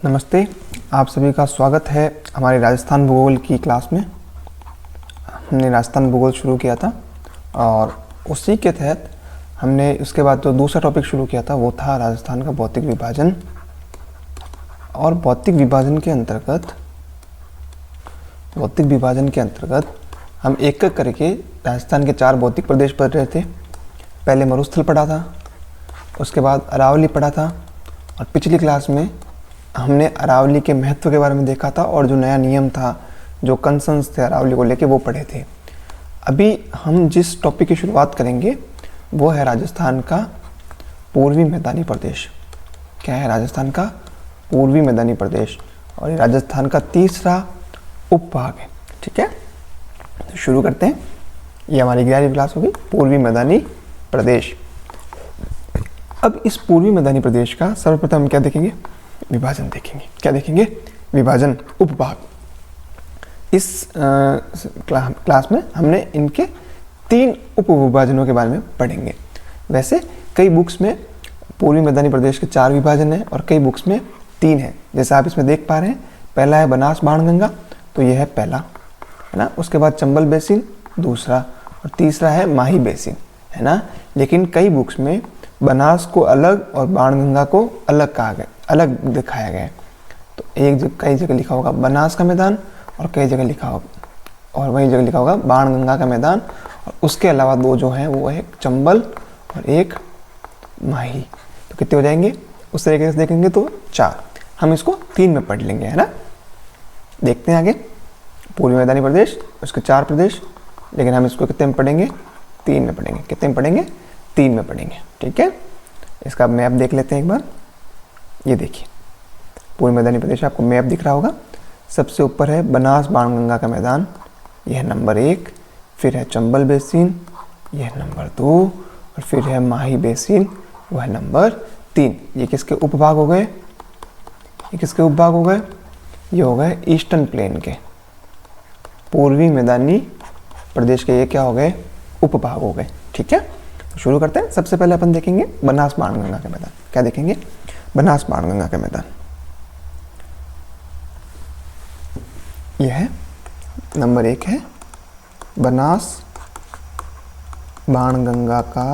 नमस्ते, आप सभी का स्वागत है हमारी राजस्थान भूगोल की क्लास में। हमने राजस्थान भूगोल शुरू किया था और उसी के तहत हमने उसके बाद जो दूसरा टॉपिक शुरू किया था वो था राजस्थान का भौतिक विभाजन। और भौतिक विभाजन के अंतर्गत हम एक एक करके राजस्थान के 4 भौतिक प्रदेश पढ़ रहे थे। पहले मरुस्थल पढ़ा था, उसके बाद अरावली पढ़ा था और पिछली क्लास में हमने अरावली के महत्व के बारे में देखा था और जो नया नियम था, जो कंसर्न्स थे अरावली को लेके, वो पढ़े थे। अभी हम जिस टॉपिक की शुरुआत करेंगे वो है राजस्थान का पूर्वी मैदानी प्रदेश। क्या है? राजस्थान का पूर्वी मैदानी प्रदेश, और ये राजस्थान का तीसरा उपभाग है। ठीक है, तो शुरू करते हैं। ये हमारी 11वीं क्लास होगी, पूर्वी मैदानी प्रदेश। अब इस पूर्वी मैदानी प्रदेश का सर्वप्रथम हम क्या देखेंगे? विभाजन देखेंगे। क्या देखेंगे? विभाजन, उपभाग। इस क्लास में हमने इनके 3 उपविभाजनों के बारे में पढ़ेंगे। वैसे कई बुक्स में पूर्वी मैदानी प्रदेश के 4 विभाजन हैं और कई बुक्स में 3 हैं। जैसे आप इसमें देख पा रहे हैं, पहला है बनास बाणगंगा, तो यह है पहला, है ना। उसके बाद चंबल बेसिन दूसरा, और तीसरा है माही बेसिन, है ना। लेकिन कई बुक्स में बनास को अलग और बाणगंगा को अलग कहा गया, अलग दिखाया गया है। तो कई जगह लिखा होगा बनास का मैदान और कई जगह लिखा होगा, और वही जगह लिखा होगा बाणगंगा का मैदान, और उसके अलावा 2 जो हैं वो है चंबल और एक माही। तो कितने हो जाएंगे? उस तरीके से देखेंगे तो 4। हम इसको 3 में पढ़ लेंगे, है ना। देखते हैं आगे। पूर्वी मैदानी प्रदेश, उसके 4 प्रदेश, लेकिन हम इसको कितने में पढ़ेंगे? 3 में पढ़ेंगे। कितने में पढ़ेंगे? 3 में पढ़ेंगे। ठीक है, इसका मैप देख लेते हैं एक बार। ये देखिए, पूर्वी मैदानी प्रदेश, आपको मैप दिख रहा होगा। सबसे ऊपर है बनास बाणगंगा का मैदान, यह है नंबर 1। फिर है चंबल बेसिन, यह है नंबर 2, और फिर है माही बेसिन, वह है नंबर 3। ये किसके उपभाग हो गए? ये किसके उपभाग हो गए? ये हो गए ईस्टर्न प्लेन के, पूर्वी मैदानी प्रदेश के। ये क्या हो गए? उपभाग हो गए। ठीक है, तो शुरू करते हैं। सबसे पहले अपन देखेंगे बनास बाणगंगा का मैदान। क्या देखेंगे? बनास बाणगंगा का मैदान। यह है नंबर 1 है बनास बाणगंगा का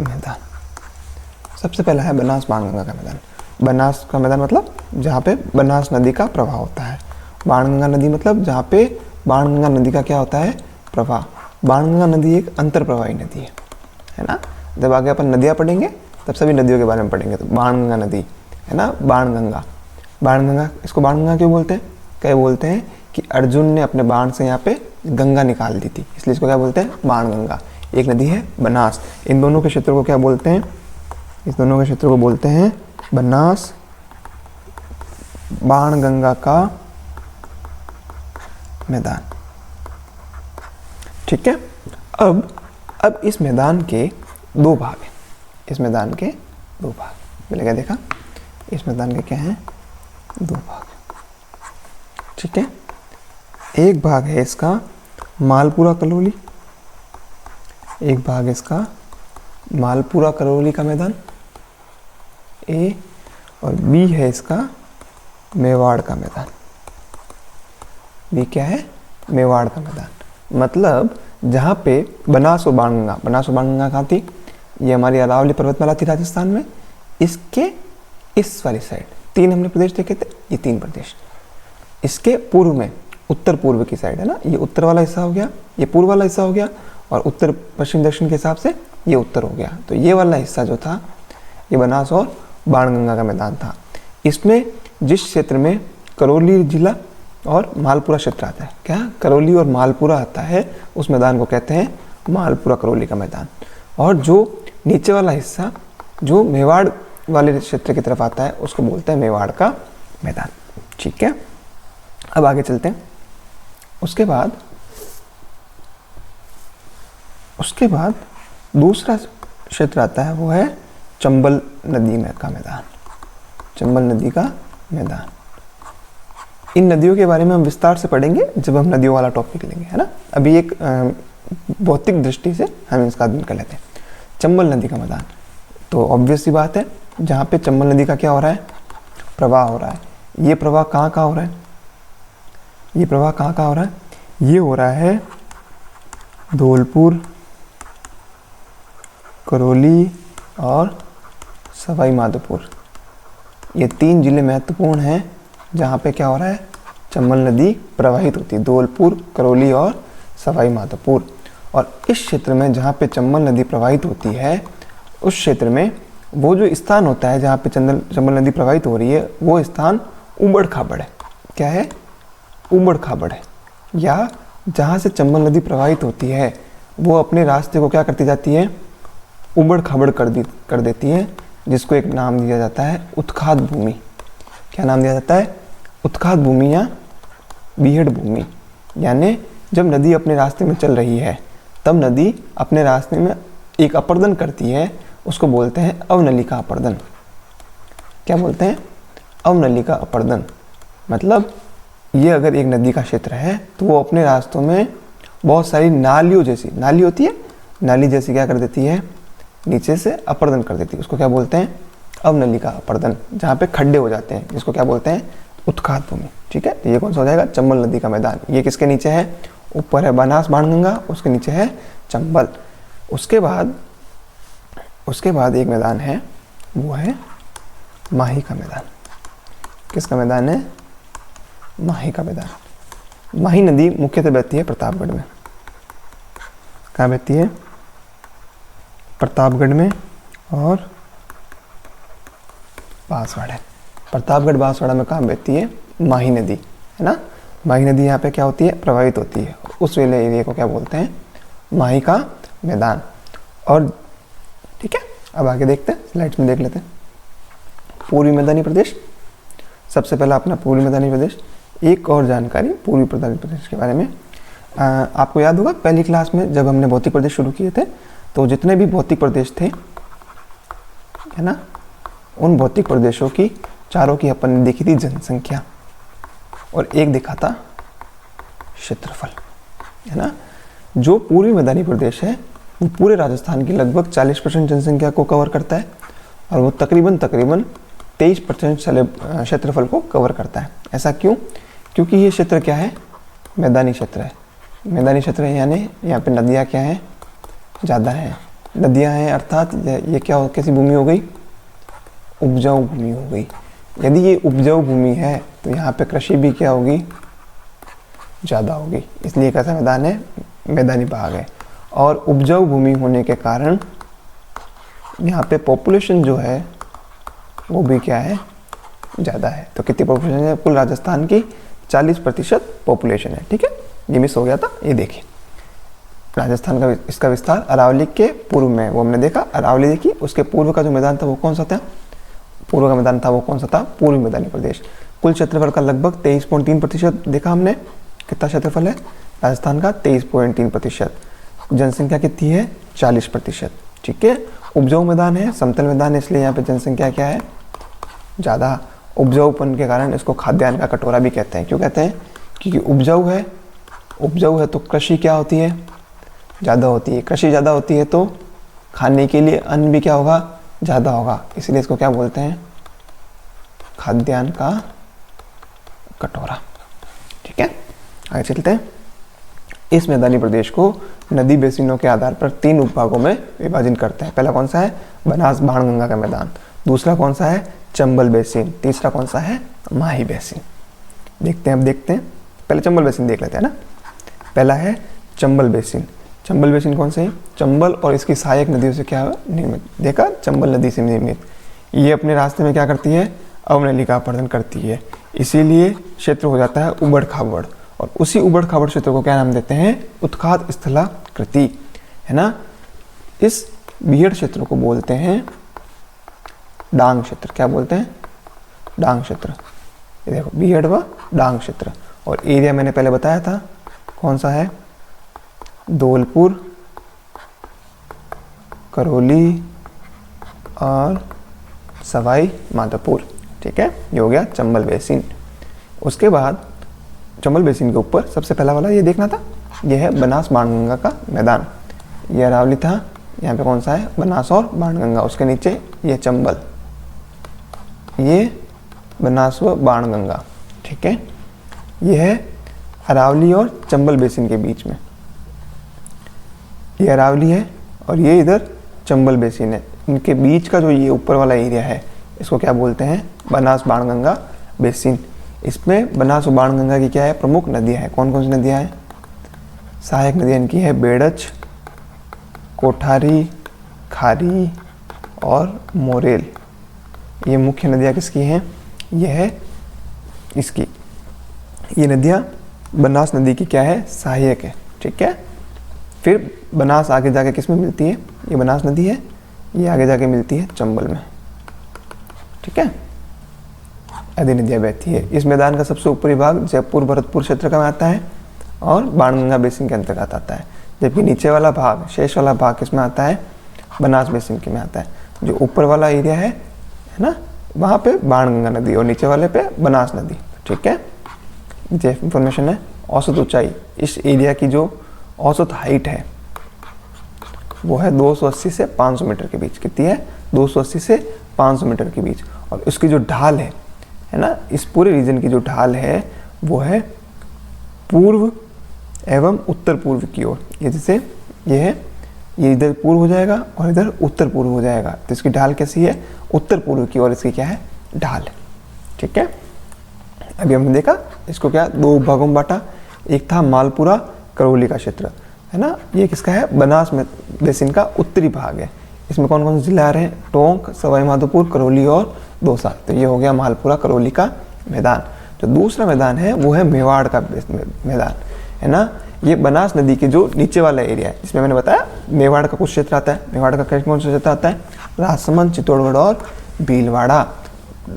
मैदान। सबसे पहला है बनास बाणगंगा का मैदान। बनास का मैदान मतलब जहाँ पे बनास नदी का प्रवाह होता है। बाणगंगा नदी मतलब जहाँ पे बाणगंगा नदी का क्या होता है? प्रवाह। बाणगंगा नदी एक अंतर प्रवाही नदी है ना। जब आगे अपन नदियाँ पढ़ेंगे तब सभी नदियों के बारे में पढ़ेंगे। तो बाणगंगा नदी है ना, बाणगंगा। बाणगंगा, इसको बाणगंगा क्यों बोलते हैं? क्या बोलते हैं कि अर्जुन ने अपने बाण से यहाँ पे गंगा निकाल दी थी, इसलिए इसको क्या बोलते हैं? बाणगंगा। एक नदी है बनास। इन दोनों के क्षेत्र को क्या बोलते हैं? इस दोनों के क्षेत्र को बोलते हैं बनास बाणगंगा का मैदान। ठीक है, अब इस मैदान के 2 भाग हैं। इस मैदान के 2 भाग, पहले क्या देखा? इस मैदान के क्या हैं? 2 भाग। ठीक है, एक भाग है इसका मालपुरा करौली, एक भाग है इसका मालपुरा करौली का मैदान ए, और बी है इसका मेवाड़ का मैदान। बी क्या है? मेवाड़ का मैदान। मतलब जहाँ पे बनास और बाणगंगा कहाँ थी? ये हमारी अरावली पर्वतमाला थी राजस्थान में। इसके इस वाली साइड 3 हमने प्रदेश देखे थे, ये 3 प्रदेश। इसके पूर्व में उत्तर पूर्व की साइड है ना, ये उत्तर वाला हिस्सा हो गया, ये पूर्व वाला हिस्सा हो गया, और उत्तर पश्चिम दक्षिण के हिसाब से ये उत्तर हो गया। तो ये वाला हिस्सा जो था ये बनास और बाणगंगा का मैदान था। इसमें जिस क्षेत्र में करौली जिला और मालपुरा क्षेत्र आता है, क्या करौली और मालपुरा आता है, उस मैदान को कहते हैं मालपुरा करौली का मैदान। और जो नीचे वाला हिस्सा जो मेवाड़ वाले क्षेत्र की तरफ आता है उसको बोलते हैं मेवाड़ का मैदान। ठीक है, अब आगे चलते हैं। उसके बाद दूसरा क्षेत्र आता है, वो है चंबल नदी का मैदान। चंबल नदी का मैदान। इन नदियों के बारे में हम विस्तार से पढ़ेंगे जब हम नदियों वाला टॉपिक लेंगे, है ना। अभी एक भौतिक दृष्टि से हम इसका अध्ययन कर लेते हैं। चंबल नदी का मैदान, तो ऑब्वियस सी बात है जहाँ पे चंबल नदी का क्या हो रहा है, प्रवाह हो रहा है। ये प्रवाह कहाँ कहाँ हो रहा है, ये प्रवाह कहाँ कहाँ हो रहा है, ये हो रहा है धौलपुर, करौली और सवाई माधोपुर। ये 3 जिले महत्वपूर्ण हैं जहाँ पे क्या हो रहा है, चंबल नदी प्रवाहित होती है, धौलपुर, करौली और सवाई माधोपुर। और इस क्षेत्र में जहाँ पे चंबल नदी प्रवाहित होती है, उस क्षेत्र में वो जो स्थान होता है जहाँ पे चंबल नदी प्रवाहित हो रही है, वो स्थान उबड़ खाबड़ है। क्या है, उबड़ खाबड़ है। या जहाँ से चंबल नदी प्रवाहित होती है वो अपने रास्ते को क्या करती जाती है, उबड़ खाबड़ कर देती है, जिसको एक नाम दिया जाता है उत्खात भूमि। क्या नाम दिया जाता है, उत्खात भूमि या बीहड़ भूमि। यानी जब नदी अपने रास्ते में चल रही है तब नदी अपने रास्ते में एक अपर्दन करती है, उसको बोलते हैं अवनलिका अपर्दन। क्या बोलते हैं, अवनलिका अपर्दन। मतलब ये अगर एक नदी का क्षेत्र है तो वो अपने रास्तों में बहुत सारी नालियों जैसी, नाली होती है, नाली जैसी क्या कर देती है, नीचे से अपर्दन कर देती है। उसको क्या बोलते हैं, अवनलिका अपर्दन। जहाँ पे खड्डे हो जाते हैं जिसको क्या बोलते हैं, उत्खात भूमि। ठीक है, तो ये कौन सा हो जाएगा, चंबल नदी का मैदान। ये किसके नीचे है, ऊपर है बनास बाणगंगा, उसके नीचे है चंबल। उसके बाद एक मैदान है, वो है माही का मैदान। किसका मैदान है, माही का मैदान। माही नदी मुख्यतः बहती है प्रतापगढ़ में। कहाँ बहती है, प्रतापगढ़ में और बांसवाड़ा। प्रतापगढ़ बांसवाड़ा में कहाँ बहती है, माही नदी, है ना। माही नदी यहाँ पे क्या होती है, प्रवाहित होती है। उस वेले एरिया को क्या बोलते हैं, माही का मैदान। और ठीक है, अब आगे देखते हैं, स्लाइड्स में देख लेते हैं। पूर्वी मैदानी प्रदेश, सबसे पहला अपना पूर्वी मैदानी प्रदेश। एक और जानकारी पूर्वी मैदानी प्रदेश के बारे में, आपको याद होगा पहली क्लास में जब हमने भौतिक प्रदेश शुरू किए थे तो जितने भी भौतिक प्रदेश थे, है ना, उन भौतिक प्रदेशों की चारों की अपन ने देखी थी जनसंख्या और एक देखा था क्षेत्रफल, है ना। जो पूर्वी मैदानी प्रदेश है वो पूरे राजस्थान की लगभग 40% जनसंख्या को कवर करता है और वो तकरीबन 23% क्षेत्रफल को कवर करता है। ऐसा क्यों, क्योंकि ये क्षेत्र क्या है, मैदानी क्षेत्र है। मैदानी क्षेत्र है यानी यहाँ पे नदियाँ क्या हैं, ज़्यादा हैं। नदियाँ हैं अर्थात ये क्या, कैसी भूमि हो गई, उपजाऊ भूमि हो गई। यदि ये उपजाऊ भूमि है तो यहाँ पे कृषि भी क्या होगी, ज़्यादा होगी। इसलिए कैसा मैदान है, मैदानी भाग है। और उपजाऊ भूमि होने के कारण यहाँ पे पॉपुलेशन जो है वो भी क्या है, ज़्यादा है। तो कितनी पॉपुलेशन है, कुल राजस्थान की 40% पॉपुलेशन है। ठीक है, ये मिस हो गया था, ये देखिए राजस्थान का इसका विस्तार अरावली के पूर्व में, वो हमने देखा, अरावली देखी। उसके पूर्व का जो मैदान था वो कौन सा था, पूर्व का मैदान था वो कौन सा था, पूर्वी मैदानी प्रदेश। कुल क्षेत्रफल का लगभग 23.3% देखा हमने। कितना क्षेत्रफल है राजस्थान का, 23.3%। जनसंख्या कितनी है, 40%। ठीक है, उपजाऊ मैदान है, समतल मैदान है, इसलिए यहाँ पे जनसंख्या क्या है, ज़्यादा। उपजाऊपन के कारण इसको खाद्यान्न का कटोरा भी कहते हैं। क्यों कहते हैं, क्योंकि उपजाऊ है तो कृषि क्या होती है, ज़्यादा होती है। कृषि ज़्यादा होती है तो खाने के लिए अन्न भी क्या होगा, ज़्यादा होगा। इसलिए इसको क्या बोलते हैं, खाद्यान्न का कटोरा। ठीक है, आगे चलते हैं। इस मैदानी प्रदेश को नदी बेसिनों के आधार पर 3 उपभागों में विभाजन करते हैं। पहला कौन सा है, बनास बाणगंगा का मैदान। दूसरा कौन सा है, चंबल बेसिन। तीसरा कौन सा है, माही बेसिन। देखते हैं, अब देखते हैं, पहले चंबल बेसिन देख लेते हैं ना। पहला है चंबल बेसिन। चंबल बेसिन कौन से है, चंबल और इसकी सहायक नदियों से क्या निर्मित, देखा, चंबल नदी से निर्मित। ये अपने रास्ते में क्या करती है, अवनलिका अपर्दन करती है, इसीलिए क्षेत्र हो जाता है उबड़ खाबड़। और उसी उबड़ खाबड़ क्षेत्र को क्या नाम देते हैं, उत्खात स्थलाकृति, है ना। इस बीहड़ क्षेत्र को बोलते हैं डांग क्षेत्र। क्या बोलते हैं, डांग क्षेत्र। ये देखो, बीहड़ व डांग क्षेत्र। और एरिया मैंने पहले बताया था कौन सा है, धौलपुर, करौली और सवाई माधोपुर। ठीक है, ये हो गया चंबल बेसिन। उसके बाद चंबल बेसिन के ऊपर सबसे पहला वाला ये देखना था, ये है बनास बाणगंगा का मैदान। ये अरावली था, यहाँ पे कौन सा है, बनास और बाणगंगा। उसके नीचे ये चंबल, ये बनास व बाणगंगा, ठीक है। ये है अरावली और चंबल बेसिन के बीच में, ये अरावली है और ये इधर चंबल बेसिन है। इनके बीच का जो ये ऊपर वाला एरिया है इसको क्या बोलते हैं, बनास बाणगंगा बेसिन। इसमें बनास और बाणगंगा की क्या है, प्रमुख नदियाँ हैं। कौन कौन सी नदियाँ हैं, सहायक नदियाँ इनकी है बेड़च, कोठारी, खारी और मोरेल। ये मुख्य नदियाँ किसकी हैं, ये है इसकी, ये नदियाँ बनास नदी की क्या है, सहायक है, ठीक है। फिर बनास आगे जाके किस में मिलती है, ये बनास नदी है, ये आगे जाके मिलती है चंबल में, ठीक है। आदि नदियाँ बहती है। इस मैदान का सबसे ऊपरी भाग जयपुर भरतपुर क्षेत्र का आता है और बाणगंगा बेसिन के अंतर्गत आता है, जबकि नीचे वाला भाग, शेष वाला भाग किसमें आता है, बनास बेसिन के में आता है। जो ऊपर वाला एरिया है ना, वहाँ पे बाणगंगा नदी और नीचे वाले पे बनास नदी, ठीक है। ये इंफॉर्मेशन है। औसत ऊंचाई, इस एरिया की जो औसत हाइट है वो है 280 से 500 मीटर के बीच। कितनी है, 280 से 500 मीटर के बीच। और उसकी जो ढाल है ना, इस पूरे रीजन की जो ढाल है वो है पूर्व एवं उत्तर पूर्व की ओर। ये जैसे ये है, ये इधर पूर्व हो जाएगा और इधर उत्तर पूर्व हो जाएगा, तो इसकी ढाल कैसी है, उत्तर पूर्व की ओर इसकी क्या है, ढाल है, ठीक है। अभी हमने देखा इसको क्या दो भागों में बांटा, एक था मालपुरा करौली का क्षेत्र, है ना, ये किसका है, बनास में बेसिन का उत्तरी भाग है। इसमें कौन कौन से जिले आ रहे हैं, टोंक, सवाई माधोपुर, करौली और दौसा। तो ये हो गया मालपुरा करौली का मैदान। जो दूसरा मैदान है वो है मेवाड़ का मैदान, है ना। ये बनास नदी के जो नीचे वाला एरिया है, जिसमें मैंने बताया मेवाड़ का कुछ क्षेत्र आता है। मेवाड़ का कौन सा क्षेत्र आता है, राजसमंद, चित्तौड़गढ़ और भीलवाड़ा।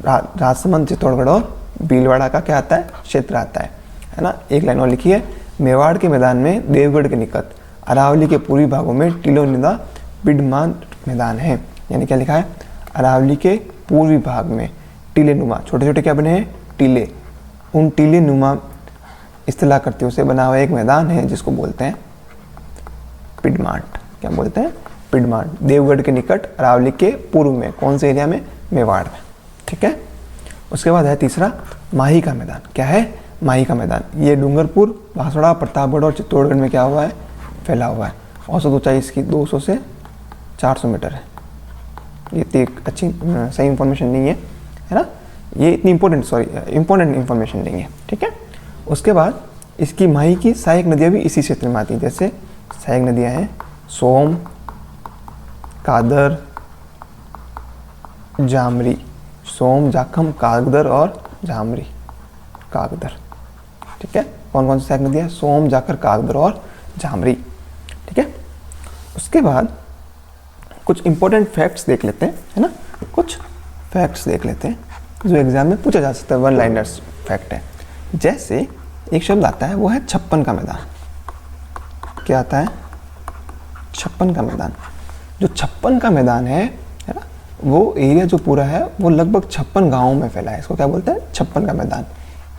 राजसमंद, चित्तौड़गढ़ और भीलवाड़ा का क्या आता है, क्षेत्र आता है ना। एक लाइन और लिखी है, मेवाड़ के मैदान में देवगढ़ के निकट अरावली के पूर्वी भागों में टिलोनिदा बिडमान मैदान है। यानी क्या लिखा है, अरावली के पूर्वी भाग में टीले नुमा, छोटे छोटे क्या बने हैं, टीले, उन टीले नुमा स्थला कृतियों से बना हुआ एक मैदान है जिसको बोलते हैं पिडमांट। क्या बोलते हैं, पिडमांट। देवगढ़ के निकट अरावली के पूर्व में, कौन से एरिया में, मेवाड़ में, ठीक है। उसके बाद है तीसरा माही का मैदान। क्या है, माही का मैदान। ये डूंगरपुर, बांसवाड़ा, प्रतापगढ़ और चित्तौड़गढ़ में क्या हुआ है, फैला हुआ है। औसत ऊंचाई इसकी 200 से 400 मीटर है। ये इतनी अच्छी सही इंफॉर्मेशन नहीं है ना, ये इतनी इंपॉर्टेंट इंफॉर्मेशन नहीं है, ठीक है। उसके बाद इसकी माही की सहायक नदियाँ भी इसी क्षेत्र में आती हैं। जैसे सहायक नदियाँ हैं सोम, कादर, जामरी। सोम, जाखम, कागदर और जामरी, कागदर, ठीक है। कौन कौन सी सहायक नदियाँ, सोम, जाकर, कागदर और जामरी, ठीक है। उसके बाद कुछ इंपॉर्टेंट फैक्ट्स देख लेते हैं, है ना। कुछ फैक्ट्स देख लेते हैं जो एग्जाम में पूछा जा सकता है, वन लाइनर्स फैक्ट है। जैसे एक शब्द आता है वो है छप्पन का मैदान। क्या आता है, छप्पन का मैदान। जो छप्पन का मैदान है ना, वो एरिया जो पूरा है वो लगभग 56 गांवों में फैला है। इसको क्या बोलते हैं, छप्पन का मैदान।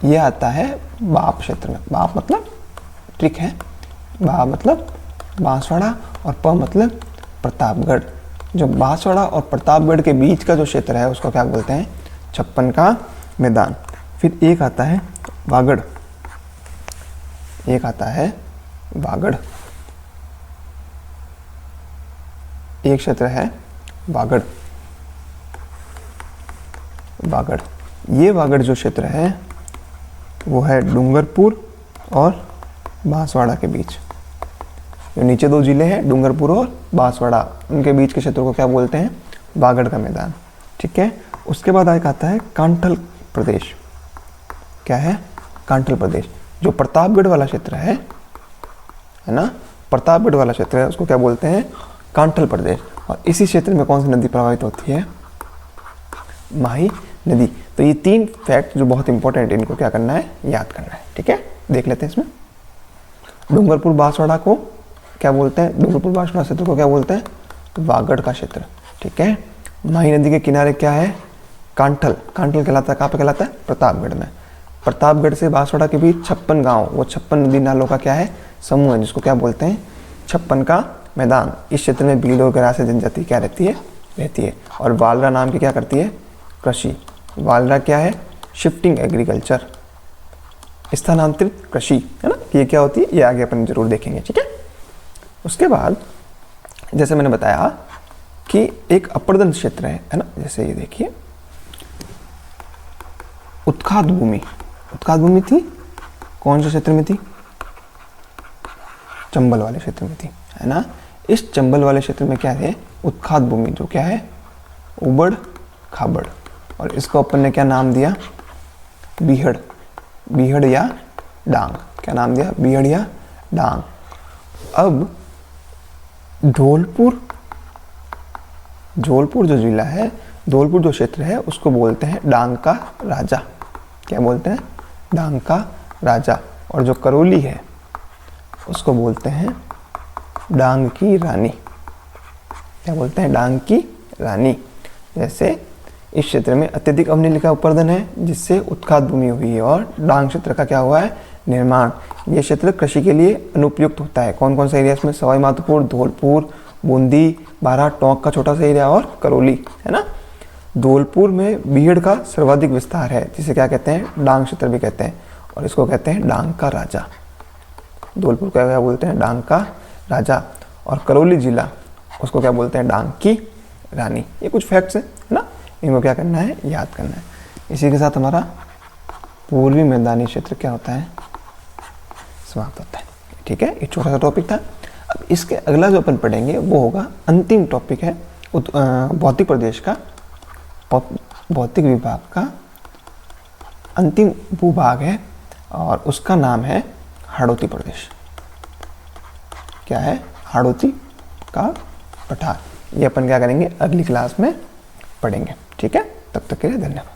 ये आता है बाप क्षेत्र में। बाप मतलब ट्रिक है, बा मतलब बांसवाड़ा और प मतलब प्रतापगढ़। जो बांसवाड़ा और प्रतापगढ़ के बीच का जो क्षेत्र है उसको क्या बोलते हैं, छप्पन का मैदान। फिर एक आता है वागड़, एक आता है वागड़, एक क्षेत्र है वागड़। वागड़, ये वागड़ जो क्षेत्र है वो है डूंगरपुर और बांसवाड़ा के बीच। जो नीचे दो जिले हैं डूंगरपुर और बांसवाड़ा, उनके बीच के क्षेत्र को क्या बोलते हैं, वागड़ का मैदान, ठीक है। उसके बाद एक आता है कांठल प्रदेश। क्या है, कांठल प्रदेश। जो प्रतापगढ़ वाला क्षेत्र है ना, प्रतापगढ़ वाला क्षेत्र है उसको क्या बोलते हैं, कांठल प्रदेश। और इसी क्षेत्र में कौन सी नदी प्रवाहित होती है, माही नदी। तो ये तीन फैक्ट जो बहुत इंपॉर्टेंट है, इनको क्या करना है, याद करना है, ठीक है। देख लेते हैं इसमें। डूंगरपुर बांसवाड़ा को क्या बोलते हैं, डूंगरपुर बांसवाड़ा क्षेत्र को क्या बोलते हैं, वागड़ का क्षेत्र, ठीक है। माही नदी के किनारे क्या है, कांठल। कांठल कहलाता है, कहाँ पे कहलाता है, प्रतापगढ़ में। प्रतापगढ़ से बांसवाड़ा के बीच 56 गांव, वो 56 नदी नालों का क्या है, समूह है, जिसको क्या बोलते हैं, छप्पन का मैदान। इस क्षेत्र में भील और गरासिया जनजाति क्या रहती है, रहती है। और बालरा नाम की क्या करती है, कृषि। वालरा क्या है? शिफ्टिंग एग्रीकल्चर, स्थानांतरित कृषि, है ना, ये क्या होती है, ये आगे अपन जरूर देखेंगे, ठीक है। उसके बाद जैसे मैंने बताया कि एक अपर्दन क्षेत्र है ना, जैसे ये देखिए उत्खाद भूमि, उत्खाद भूमि थी कौन से क्षेत्र में थी? चंबल वाले क्षेत्र में थी, है ना। इस चंबल वाले क्षेत्र में क्या है? उत्खाद भूमि, जो क्या है? उबड़ खाबड़, और इसको अपन ने क्या नाम दिया? बीहड़, बीहड़ या डांग, क्या नाम दिया? बीहड़ या डांग। अब धौलपुर, धौलपुर जो जिला है, धौलपुर जो क्षेत्र है उसको बोलते हैं डांग का राजा, क्या बोलते हैं? डांग का राजा। और जो करौली है उसको बोलते हैं डांग की रानी, क्या बोलते हैं? डांग की रानी। जैसे इस क्षेत्र में अत्यधिक अवनील का अपर्दन है जिससे उत्खाद भूमि हुई है और डांग क्षेत्र का क्या हुआ है? निर्माण। ये क्षेत्र कृषि के लिए अनुपयुक्त होता है। कौन कौन सा एरिया इसमें? सवाई माधोपुर, धौलपुर, बूंदी, बारह, टोंक का छोटा सा एरिया और करौली, है ना। धौलपुर में बीहड़ का सर्वाधिक विस्तार है जिसे क्या कहते हैं? डांग क्षेत्र भी कहते हैं, और इसको कहते हैं डांग का राजा। धौलपुर का क्या बोलते हैं? डांग का राजा। और करौली जिला उसको क्या बोलते हैं? डांग की रानी। ये कुछ फैक्ट्स है ना, इनको क्या करना है? याद करना है। इसी के साथ हमारा पूर्वी मैदानी क्षेत्र क्या होता है? समाप्त होता है, ठीक है। ये छोटा सा टॉपिक था। अब इसके अगला जो अपन पढ़ेंगे वो होगा अंतिम टॉपिक है भौतिक प्रदेश का, भौतिक विभाग का अंतिम भूभाग है और उसका नाम है हाड़ौती प्रदेश। क्या है? हाड़ौती का पठार। ये अपन क्या करेंगे? अगली क्लास में पढ़ेंगे, ठीक है। तब तक के लिए धन्यवाद।